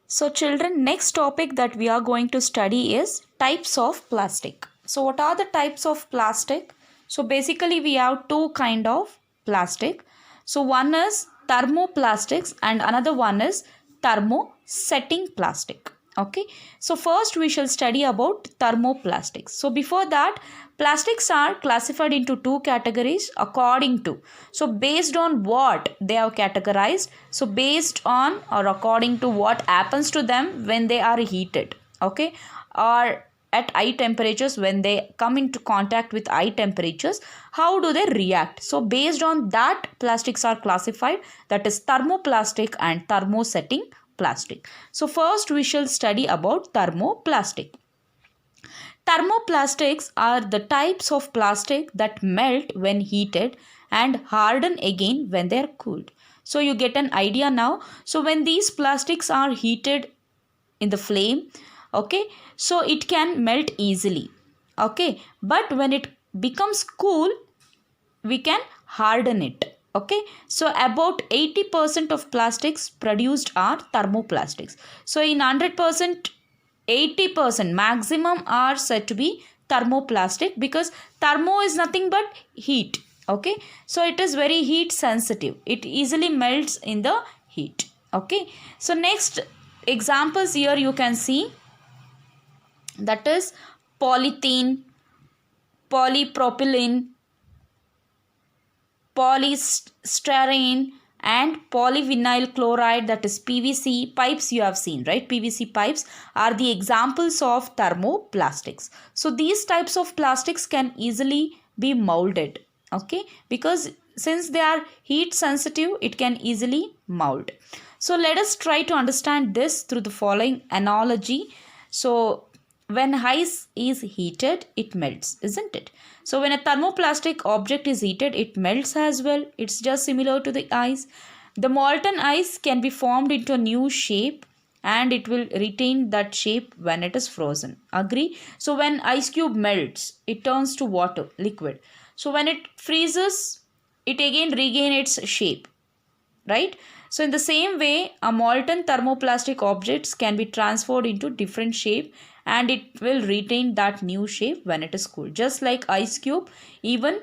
So children, next topic that we are going to study is types of plastic. So what are the types of plastic? So basically we have two kind of plastic. So one is thermoplastics and another one is thermosetting plastic. Okay, so first we shall study about thermoplastics. So before that, plastics are classified into two categories according to, so based on what they have categorized, so based on or according to what happens to them when they are heated, okay, or at high temperatures, when they come into contact with high temperatures, how do they react? So based on that, plastics are classified, that is thermoplastic and thermosetting plastic. So first we shall study about thermoplastic. Thermoplastics are the types of plastic that melt when heated and harden again when they are cooled. So you get an idea now. So when these plastics are heated in the flame, okay, so it can melt easily, okay, but when it becomes cool, we can harden it. Okay, so about 80% of plastics produced are thermoplastics. So in 100%, 80% maximum are said to be thermoplastic, because thermo is nothing but heat. Okay, so it is very heat sensitive, it easily melts in the heat. Okay, so next examples here you can see, that is polythene, polypropylene, polystyrene, and polyvinyl chloride, that is PVC pipes. You have seen, right? PVC pipes are the examples of thermoplastics. So these types of plastics can easily be molded, okay, because since they are heat sensitive, it can easily mold. So let us try to understand this through the following analogy. So when ice is heated, it melts, isn't it? So when a thermoplastic object is heated, it melts as well. It's just similar to the ice. The molten ice can be formed into a new shape, and it will retain that shape when it is frozen. Agree? So when ice cube melts, it turns to water, liquid. So when it freezes, it again regains its shape, right? So in the same way, a molten thermoplastic objects can be transferred into different shape, and it will retain that new shape when it is cooled. Just like ice cube, even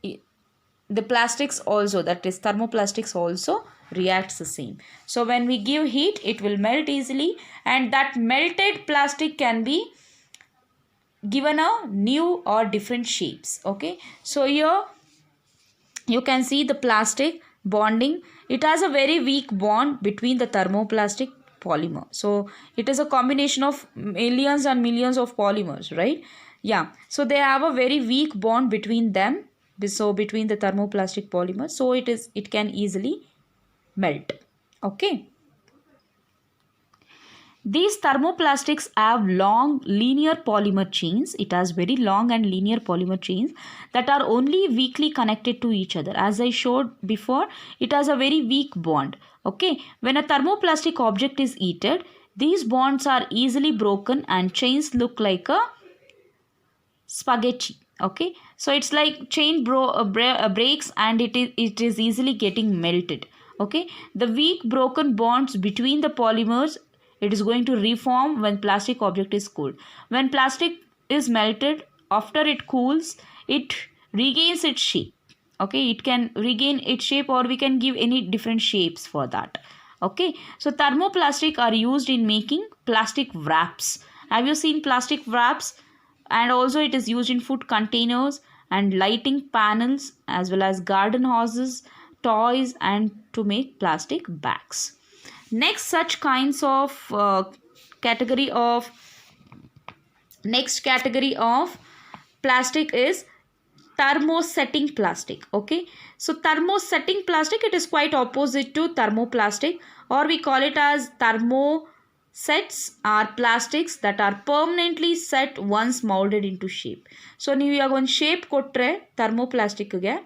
the plastics also, that is thermoplastics also reacts the same. So when we give heat, it will melt easily, and that melted plastic can be given a new or different shapes. Okay, so here you can see the plastic bonding. It has a very weak bond between the thermoplastic polymer. So it is a combination of millions and millions of polymers, right? Yeah, so they have a very weak bond between them, so between the thermoplastic polymers, so it can easily melt. Okay, these thermoplastics have long linear polymer chains. It has very long and linear polymer chains that are only weakly connected to each other. As I showed before, it has a very weak bond. Okay, when a thermoplastic object is heated, these bonds are easily broken and chains look like a spaghetti. Okay, so it's like chain breaks, and it is easily getting melted. Okay, the weak broken bonds between the polymers, it is going to reform when plastic object is cooled. When plastic is melted, after it cools, it regains its shape. Okay, it can regain its shape, or we can give any different shapes for that. Okay, so thermoplastic are used in making plastic wraps. Have you seen plastic wraps? And also it is used in food containers and lighting panels, as well as garden hoses, toys, and to make plastic bags. Next such kinds of category of next category of plastic is thermosetting plastic. Okay, so thermosetting plastic, it is quite opposite to thermoplastic, or we call it as thermosets are plastics that are permanently set once molded into shape. So ನೀವು ಇವಾಗ ಒಂದು shape ಕೊಟ್ಟರೆ thermoplasticಗೆ,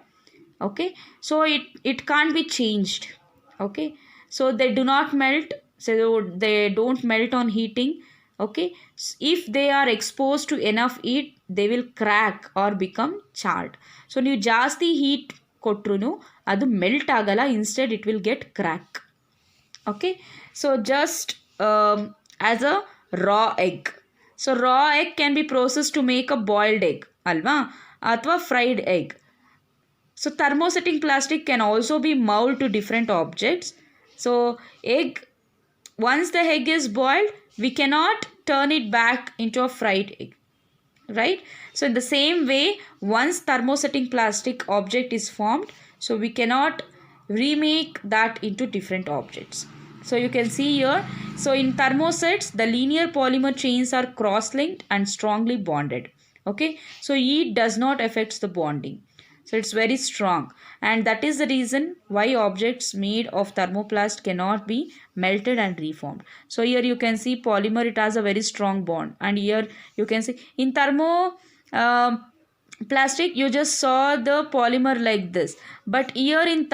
okay, so it can't be changed. Okay, so they do not melt, so they don't melt on heating. Okay, if they are exposed to enough heat, they will crack or become charred. So ನೀವು ಜಾಸ್ತಿ heat ಕೊಟ್ರು ಅದು melt ಆಗಲ್ಲ, instead it will get crack. Okay, so just as a raw egg. So raw egg can be processed to make a boiled egg, alva, athwa fried egg. So thermosetting plastic can also be molded to different objects. So once the egg is boiled, we cannot turn it back into a fried egg, right? So in the same way, once thermosetting plastic object is formed, so we cannot remake that into different objects. So you can see here, so in thermosets, the linear polymer chains are cross-linked and strongly bonded. Okay, so heat does not affect the bonding. So it's very strong, and that is the reason why objects made of thermoplast cannot be melted and reformed. So here you can see polymer, it has a very strong bond, and here you can see in plastic you just saw the polymer like this, but here in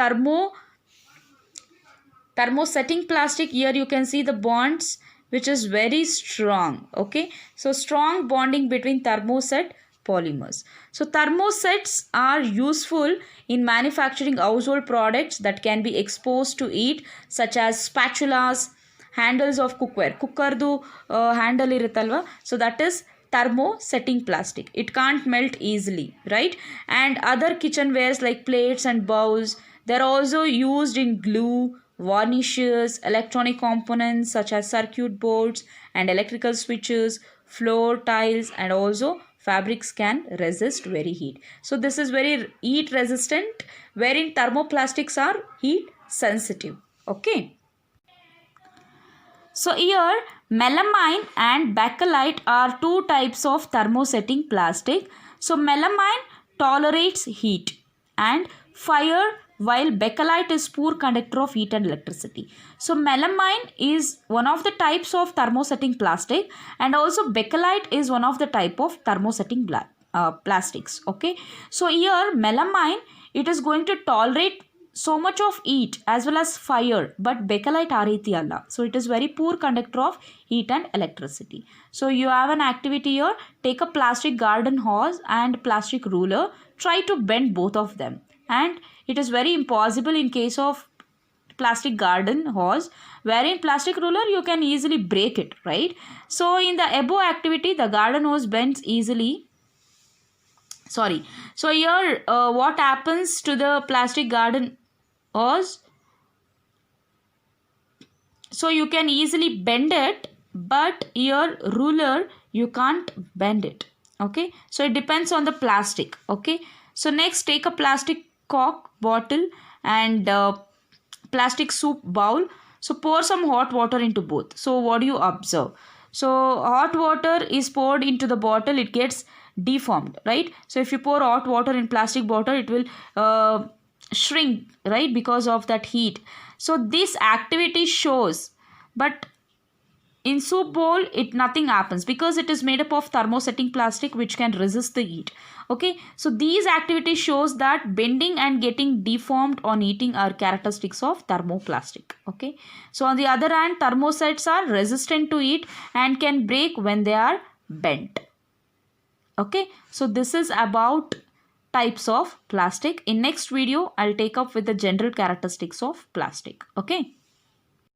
thermosetting plastic, here you can see the bonds which is very strong. Okay, so strong bonding between thermoset polymers. So thermosets are useful in manufacturing household products that can be exposed to heat, such as spatulas, handles of cookware. Cookerdu handle irutalva, so that is thermosetting plastic. It can't melt easily, right? And other kitchenwares like plates and bowls, they're also used in glue, varnishes, electronic components such as circuit boards and electrical switches, floor tiles, and also fabrics can resist very heat. So this is very heat resistant, wherein thermoplastics are heat sensitive. Okay. So here melamine and bakelite are two types of thermosetting plastic. So melamine tolerates heat and fire, while bakelite is poor conductor of heat and electricity. So melamine is one of the types of thermosetting plastic, and also bakelite is one of the type of thermosetting plastics. Okay, so here melamine, it is going to tolerate so much of heat as well as fire, but bakelite ariti alla. So it is very poor conductor of heat and electricity. So you have an activity here. Take a plastic garden hose and plastic ruler. Try to bend both of them. And it is very impossible in case of plastic garden hose, wherein plastic ruler you can easily break it, right? So in the above activity, the garden hose bends easily. Sorry. So here what happens to the plastic garden hose? So you can easily bend it, but your ruler you can't bend it. Okay, so it depends on the plastic. Okay, so next take a plastic cork bottle and plastic soup bowl. So pour some hot water into both. So what do you observe? So hot water is poured into the bottle, it gets deformed, right? So if you pour hot water in plastic bottle, it will shrink, right, because of that heat. So this activity shows, but in soup bowl it nothing happens because it is made up of thermosetting plastic which can resist the heat. Okay, so these activities shows that bending and getting deformed on heating are characteristics of thermoplastic. Okay, so on the other hand, thermosets are resistant to heat and can break when they are bent. Okay, so this is about types of plastic. In next video I'll take up with the general characteristics of plastic. Okay.